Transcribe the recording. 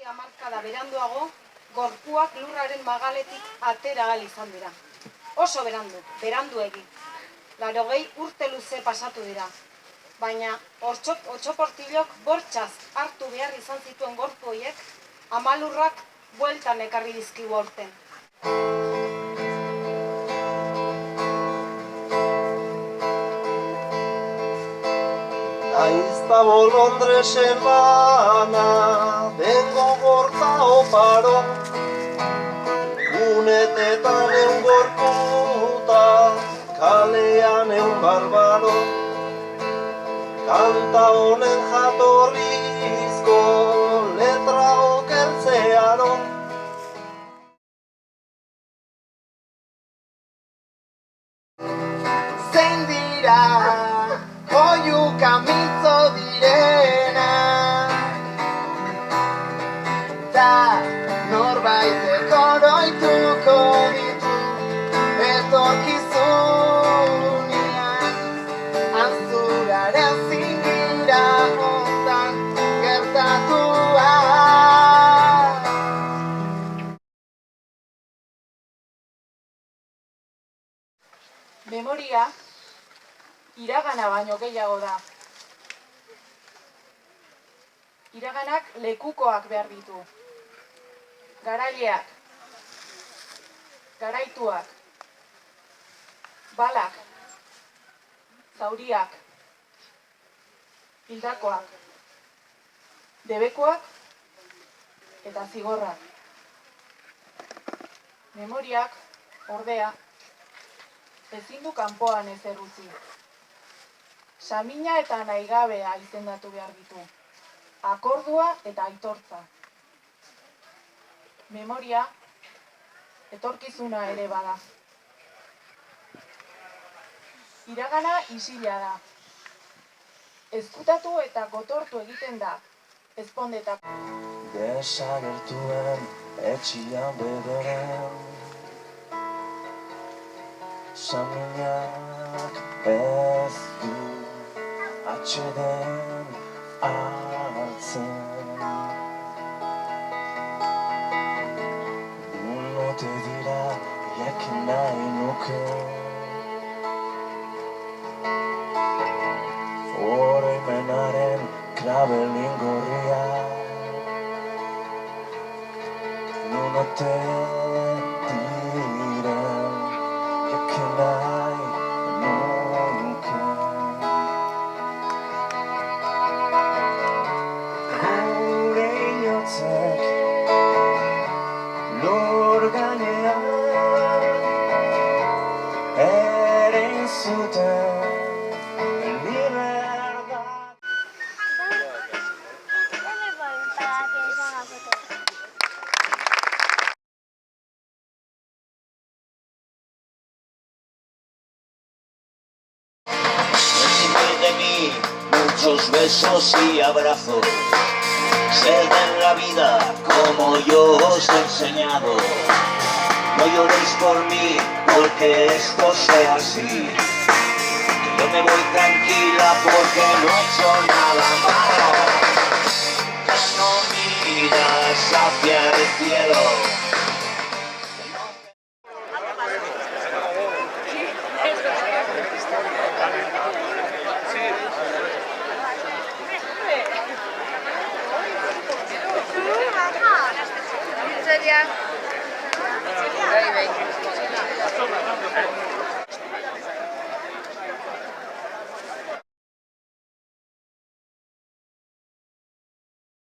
hamarkada beranduago, gorpuak lurraren magaletik atera ahal izan dira. Oso beranduegi. 80 urte luze pasatu dira. Baina otsoportilok bortxaz hartu behar izan zituen gorpu horiek, amalurrak bueltan ekarri dizkigu aurten. Aizta bolondresen bana, dengo gorta oparo, gunetetan eun gorputa, kalean eun barbaro, kanta honen jatorrizko letra okertzearo. Zein dira oihuka mitzo direna, ta norbaitek oroituko ditu etorkizunean. Azuraren zingira hontan gertatua. Memoria iragana baino gehiago da. Iraganak lekukoak behar ditu. Garaileak, garaituak, balak, zauriak, hildakoak, debekoak eta zigorrak. Memoriak, ordea, ezin du kanpoan ezer utzi. Samina eta nahigabea izendatu behar ditu. Akordua eta aitortza. Memoria, etorkizuna ere bada. Iragana isila da. Ezkutatu eta gotortu egiten da, ezpondetak. Desagertuen etxian bederen, Saminak ez du atxeden hartzen. Unote dira jakin nahi nuke, oroimenaren krabelin gorria. Unote diren jakin nahi nuke. Gure inotzek lur gainean erein zuten libertad. De mí muchos besos y abrazos. Sed en la vida como yo os he enseñado. No lloréis por mí porque esto sea así. Yo me voy tranquila porque no he hecho nada malo. Ya no miras hacia el cielo.这边。